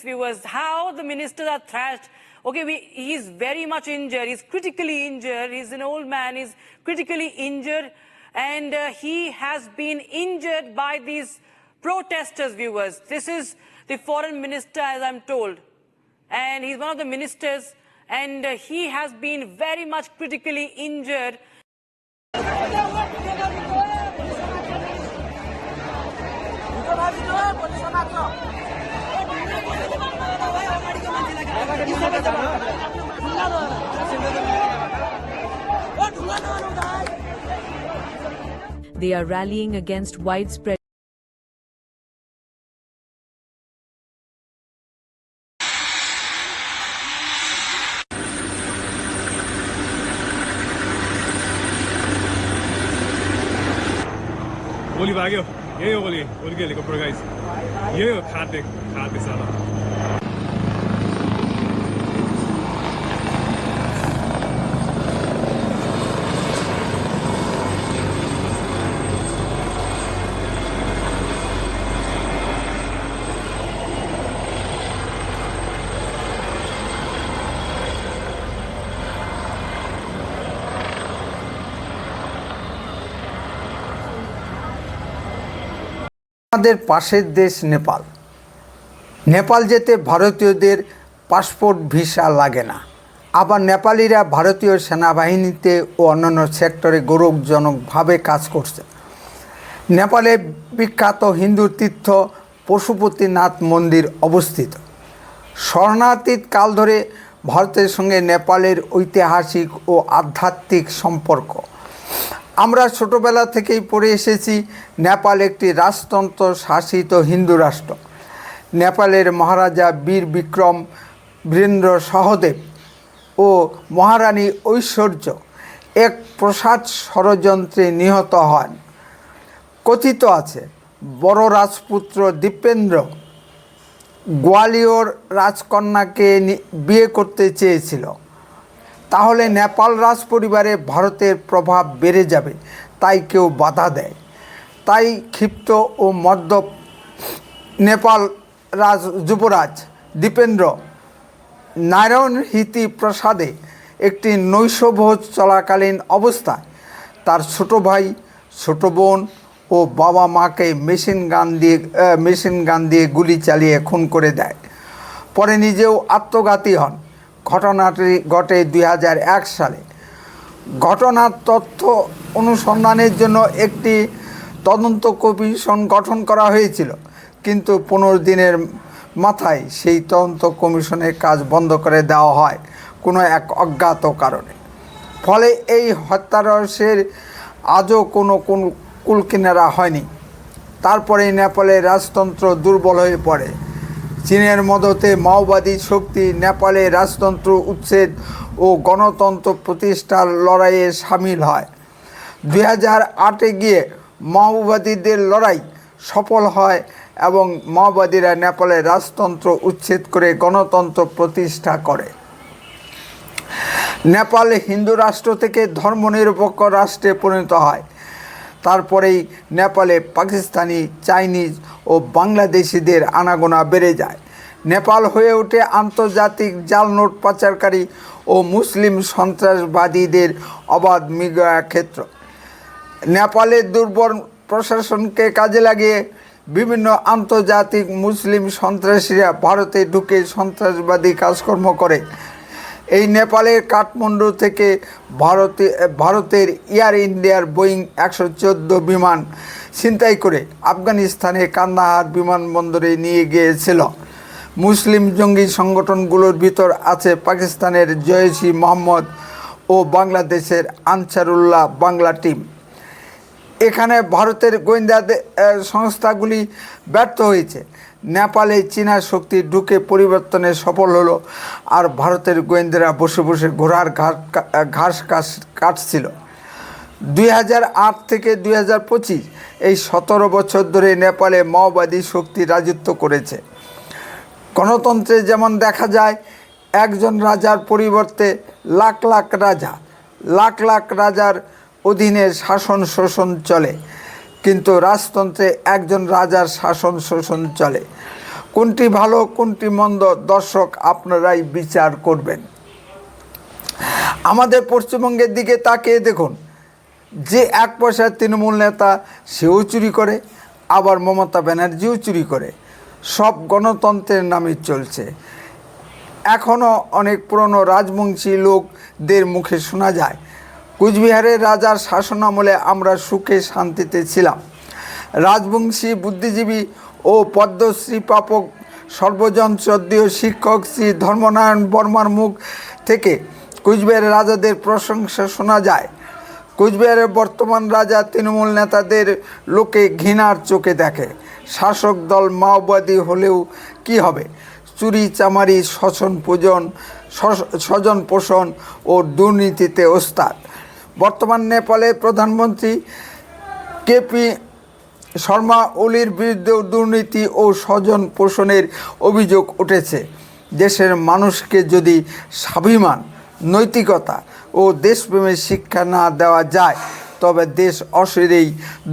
viewers, how the ministers are thrashed. Okay, he's very much injured. He's critically injured. He's an old man. He's critically injured. And he has been injured by these protesters, viewers. This is the foreign minister, as I'm told. And he's one of the ministers. And he has been very much critically injured. They are rallying against widespread गोली भाग्यो यही हो गोली उनके helicopter guys यही हो खाद्य साला আমাদের পাশের দেশ নেপাল যেতে ভারতীয়দের পাসপোর্ট ভিসা লাগে না। আবার নেপালিরা ভারতীয় সেনাবাহিনীতে ও অন্যান্য সেক্টরে গৌরবজনকভাবে কাজ করছে। নেপালে বিখ্যাত হিন্দু তীর্থ পশুপতিনাথ মন্দির অবস্থিত। স্মরণাতীত কাল ধরে ভারতের সঙ্গে নেপালের ঐতিহাসিক ও আধ্যাত্মিক সম্পর্ক। আমরা ছোটবেলা থেকেই পড়ে এসেছি নেপাল একটি রাজতন্ত্র শাসিত হিন্দু রাষ্ট্র। নেপালের মহারাজা বীর বিক্রম বীরেন্দ্র সহদেব ও মহারানী ঐশ্বর্য এক প্রসাদ ষড়যন্ত্রে নিহত হন। কথিত আছে বড় রাজপুত্র দীপেন্দ্র গোয়ালিয়র রাজকন্যাকে বিয়ে করতে চেয়েছিল। তাহলে নেপাল রাজ পরিবারে ভারতের প্রভাব বেড়ে যাবে, তাই কেউ বাধা দেয়। তাই ক্ষিপ্ত ও মদ্যপ নেপাল যুবরাজ দীপেন্দ্র নারায়ণহিতি প্রাসাদে একটি নৈশভোজ চলাকালীন অবস্থায় তার ছোট ভাই, ছোট বোন ও বাবা মাকে মেশিন গান দিয়ে গুলি চালিয়ে খুন করে দেয়। পরে নিজেও আত্মঘাতী হন। ঘটনাটি ঘটে 2001 সালে। ঘটনার তথ্য অনুসন্ধানের জন্য একটি তদন্ত কমিশন গঠন করা হয়েছিল, কিন্তু 15 দিনের মাথায় সেই তদন্ত কমিশনের কাজ বন্ধ করে দেওয়া হয় কোনো এক অজ্ঞাত কারণে। ফলে এই হত্যারহস্যের আজও কোনো কুলকিনারা হয়নি। তারপরে নেপালের রাজতন্ত্র দুর্বল হয়ে পড়ে। চীনের মদতে মাওবাদী শক্তি নেপালে রাজতন্ত্র উচ্ছেদ ও গণতন্ত্র প্রতিষ্ঠার লড়াইয়ে সামিল হয়। 2008-এ গিয়ে মাওবাদীদের লড়াই সফল হয় এবং মাওবাদীরা নেপালের রাজতন্ত্র উচ্ছেদ করে গণতন্ত্র প্রতিষ্ঠা করে। নেপাল হিন্দু রাষ্ট্র থেকে ধর্মনিরপেক্ষ রাষ্ট্রে পরিণত হয়। তারপরেই নেপালে পাকিস্তানি, চাইনিজ ও বাংলাদেশিদের আনাগোনা বেড়ে যায়। নেপাল হয়ে ওঠে আন্তর্জাতিক জাল নোট পাচারকারী ও মুসলিম সন্ত্রাসবাদীদের অবাধ মিডিয়া ক্ষেত্র। নেপালের দুর্বল প্রশাসনকে কাজে লাগিয়ে বিভিন্ন আন্তর্জাতিক মুসলিম সন্ত্রাসীরা ভারতে ঢুকে সন্ত্রাসবাদী কাজকর্ম করে। এই নেপালের কাঠমান্ডু থেকে ভারতের এয়ার ইন্ডিয়ার বোয়িং 114 বিমান ছিনতাই করে আফগানিস্তানের কান্দাহার বিমানবন্দরে নিয়ে গিয়েছিল। মুসলিম জঙ্গি সংগঠনগুলোর ভিতর আছে পাকিস্তানের জৈশ-ই মোহাম্মদ ও বাংলাদেশের আনসারুল্লাহ বাংলা টিম। এখানে ভারতের গোয়েন্দা সংস্থাগুলি ব্যর্থ হয়েছে। নেপালে চীনা শক্তি ঢুকে পরিবর্তনে সফল হলো, আর ভারতের গোয়েন্দারা বসে বসে ঘোড়ার ঘাস কাটছিল। 2008 থেকে 2025 এই 17 বছর ধরে নেপালে মাওবাদী শক্তি রাজত্ব করেছে। গণতন্ত্রে যেমন দেখা যায় একজন রাজার পরিবর্তে লাখ লাখ রাজার অধীনে শাসন শোষণ চলে, কিন্তু রাজতন্ত্রে একজন রাজার শাসন শোষণ চলে। কোনটি ভালো কোনটি মন্দ দর্শক আপনারাই বিচার করবেন। আমাদের পশ্চিমবঙ্গের দিকে তাকিয়ে দেখুন, যে এক পয়সার তৃণমূল নেতা সেও চুরি করে, আবার মমতা ব্যানার্জিও চুরি করে। সব গণতন্ত্রের নামে চলছে। এখনও অনেক পুরনো রাজবংশী লোকদের মুখে শোনা যায়, কুচবিহারের রাজার শাসনামলে আমরা সুখে শান্তিতে ছিলাম। রাজবংশী বুদ্ধিজীবী ও পদ্মশ্রী প্রাপক সর্বজন শ্রদ্ধেয় শিক্ষক শ্রী ধর্মনারায়ণ বর্মার মুখ থেকে কুচবিহারের রাজাদের প্রশংসা শোনা যায়। কুচবিহারের বর্তমান রাজা তৃণমূল নেতাদের লোকে ঘৃণার চোখে দেখে। শাসক দল মাওবাদী হলেও কি হবে, চুরি চামারি স্বজন পোষণ ও দুর্নীতিতে ওস্তাদ। বর্তমান নেপালের প্রধানমন্ত্রী কেপি শর্মা ওলির বিরুদ্ধেও দুর্নীতি ও স্বজন পোষণের অভিযোগ উঠেছে। দেশের মানুষকে যদি স্বাভিমান, নৈতিকতা ও দেশপ্রেমের শিক্ষা না দেওয়া যায় তবে দেশ অচিরেই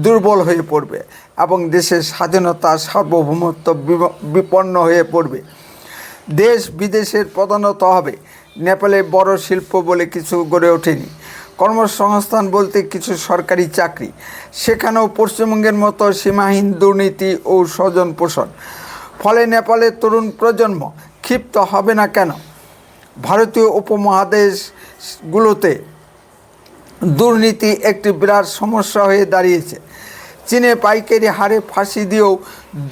দুর্বল হয়ে পড়বে এবং দেশের স্বাধীনতা সার্বভৌমত্ব বিপন্ন হয়ে পড়বে। দেশ বিদেশের পদানত হবে। নেপালে বড় শিল্প বলে কিছু গড়ে ওঠেনি। কর্মসংস্থান বলতে কিছু সরকারি চাকরি, সেখানেও পশ্চিমবঙ্গের মতো সীমাহীন দুর্নীতি ও স্বজন পোষণ। ফলে নেপালের তরুণ প্রজন্ম ক্ষিপ্ত হবে না কেন? ভারতীয় উপমহাদেশগুলোতে দুর্নীতি একটি বিরাট সমস্যা হয়ে দাঁড়িয়েছে। চীনে পাইকারি হারে ফাঁসি দিয়েও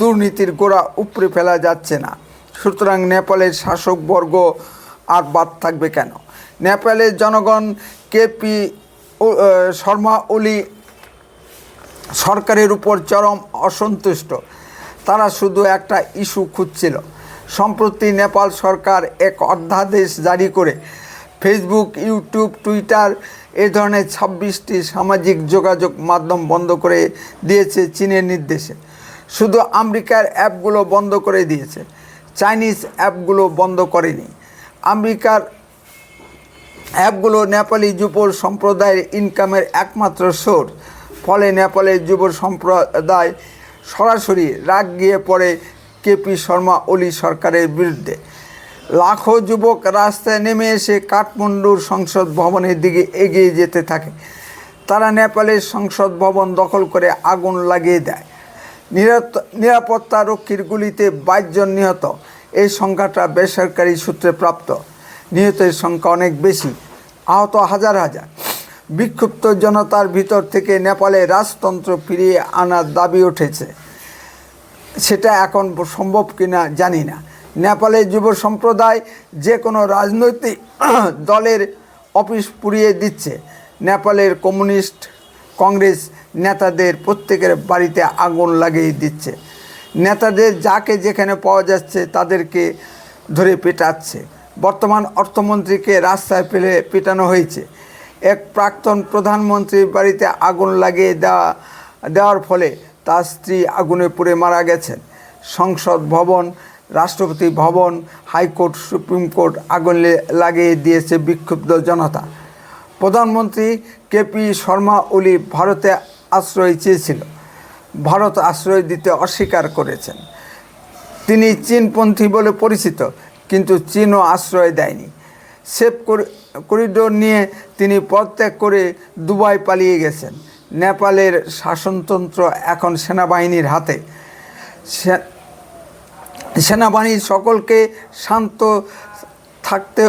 দুর্নীতির গোড়া উপড়ে ফেলা যাচ্ছে না। সুতরাং নেপালের শাসকবর্গ আর বাদ থাকবে কেন? নেপালের জনগণ কেপি শর্মা ওলি সরকারের উপর চরম অসন্তুষ্ট। তারা শুধু একটা ইস্যু খুঁজছিল। সম্প্রতি নেপাল সরকার এক অধ্যাদেশ জারি করে ফেসবুক, ইউটিউব, টুইটার এ ধরনের 26টি সামাজিক যোগাযোগ মাধ্যম বন্ধ করে দিয়েছে চীনের নির্দেশে। শুধু আমেরিকার অ্যাপগুলো বন্ধ করে দিয়েছে, চাইনিজ অ্যাপগুলো বন্ধ করেনি। আমেরিকার অ্যাপগুলো নেপালি যুব সম্প্রদায়ের ইনকামের একমাত্র সোর্স। ফলে নেপালের যুব সম্প্রদায় সরাসরি রাগ গিয়ে পড়ে কেপি শর্মা ওলি সরকারের বিরুদ্ধে। লাখো যুবক রাস্তায় নেমে এসে কাঠমান্ডুর সংসদ ভবনের দিকে এগিয়ে যেতে থাকে। তারা নেপালের সংসদ ভবন দখল করে আগুন লাগিয়ে দেয়। নিরাপত্তা রক্ষীর গুলিতে 22 জন নিহত। এই সংখ্যাটা বেসরকারি সূত্রে প্রাপ্ত। নিহতের সংখ্যা অনেক বেশি, আহত হাজার হাজার। বিক্ষুব্ধ জনতার ভিতর থেকে নেপালে রাজতন্ত্র ফিরিয়ে আনার দাবি উঠেছে। সেটা এখন সম্ভব কিনা জানি না। নেপালের যুব সম্প্রদায় যে কোনো রাজনৈতিক দলের অফিস পুড়িয়ে দিচ্ছে। নেপালের কমিউনিস্ট কংগ্রেস নেতাদের প্রত্যেকের বাড়িতে আগুন লাগিয়ে দিচ্ছে। নেতাদের যাকে যেখানে পাওয়া যাচ্ছে তাদেরকে ধরে পেটাচ্ছে। বর্তমান অর্থমন্ত্রীকে রাস্তায় ফেলে পেটানো হয়েছে। এক প্রাক্তন প্রধানমন্ত্রীর বাড়িতে আগুন লাগিয়ে দেওয়ার ফলে তার স্ত্রী আগুনে পুড়ে মারা গেছেন। সংসদ ভবন, রাষ্ট্রপতি ভবন, হাইকোর্ট, সুপ্রিম কোর্ট আগুন লাগিয়ে দিয়েছে বিক্ষুব্ধ জনতা। প্রধানমন্ত্রী কেপি শর্মা ওলি ভারতে আশ্রয় চেয়েছিল। ভারত আশ্রয় দিতে অস্বীকার করেছেন। তিনি চীনপন্থী বলে পরিচিত, কিন্তু চীনও আশ্রয় দেয়নি। সেফ করিডোর নিয়ে তিনি পদত্যাগ করে দুবাই পালিয়ে গেছেন। নেপালের শাসনতন্ত্র এখন সেনাবাহিনীর হাতে। সেনাবাহিনী সকলকে শান্ত থাকতে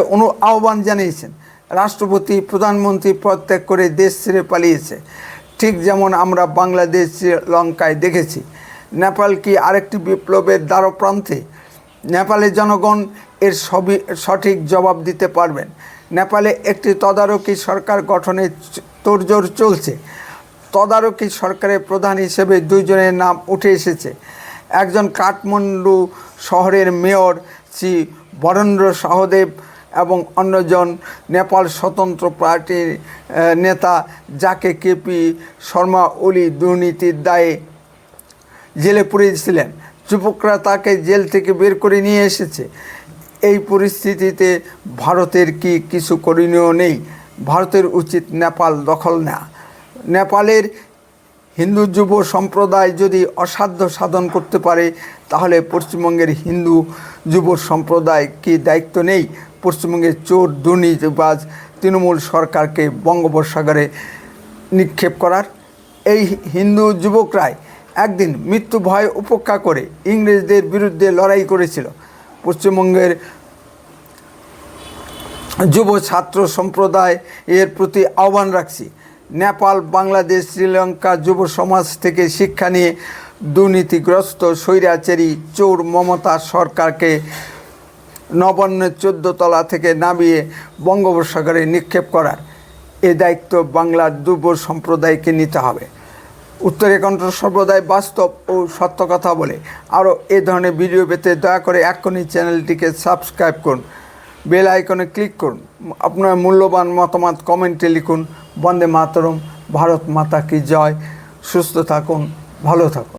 আহ্বান জানিয়েছেন। রাষ্ট্রপতি, প্রধানমন্ত্রী পদত্যাগ করে দেশ ছেড়ে পালিয়েছে, ঠিক যেমন আমরা বাংলাদেশ, শ্রীলঙ্কায় দেখেছি। নেপাল কি আরেকটি বিপ্লবের দ্বারপ্রান্তে? নেপালের জনগণ এর সঠিক জবাব দিতে পারবেন। নেপালে একটি তদারকি সরকার গঠনের তোড়জোড় চলছে। তদারকি সরকারের প্রধান হিসেবে 2 জনের নাম উঠে এসেছে। একজন কাঠমান্ডু শহরের মেয়র শ্রী বরেন্দ্র সহদেব এবং অন্যজন নেপাল স্বতন্ত্র পার্টির নেতা, যাকে কেপি শর্মা ওলি দুর্নীতির দায়ে জেলে পুরেছিলেন। যুবকরা তাকে জেল থেকে বের করে নিয়ে এসেছে। এই পরিস্থিতিতে ভারতের কি কিছু করণীয় নেই? ভারতের উচিত নেপাল দখল নেওয়া। নেপালের হিন্দু যুব সম্প্রদায় যদি অসাধ্য সাধন করতে পারে, তাহলে পশ্চিমবঙ্গের হিন্দু যুব সম্প্রদায় কি দায়িত্ব নেই পশ্চিমবঙ্গের চোর দুর্নীতিবাজ তৃণমূল সরকারকে বঙ্গোপসাগরে নিক্ষেপ করার? এই হিন্দু যুবকরাই একদিন মৃত্যু ভয় উপেক্ষা করে ইংরেজদের বিরুদ্ধে লড়াই করেছিল। পশ্চিমবঙ্গের যুব ছাত্র সম্প্রদায় এর প্রতি আহ্বান রাখছি, নেপাল, বাংলাদেশ, শ্রীলঙ্কা যুব সমাজ থেকে শিক্ষা নিয়ে দুর্নীতিগ্রস্ত স্বৈরাচারী চোর মমতা সরকারকে নবান্নের 14 তলা থেকে নামিয়ে বঙ্গোপসাগরে নিক্ষেপ করার এ দায়িত্ব বাংলার যুব সম্প্রদায়কে নিতে হবে। উত্তরে কণ্ঠ সম্প্রদায় বাস্তব ও সত্য কথা বলে আরও এ ধরনের ভিডিও পেতে দয়া করে এক্ষুনি চ্যানেলটিকে সাবস্ক্রাইব করুন, বেল আইকনে ক্লিক করুন, আপনার মূল্যবান মতামত কমেন্টে লিখুন। বন্দে মাতরম, ভারত মাতা কি জয়। সুস্থ থাকুন, ভালো থাকুন।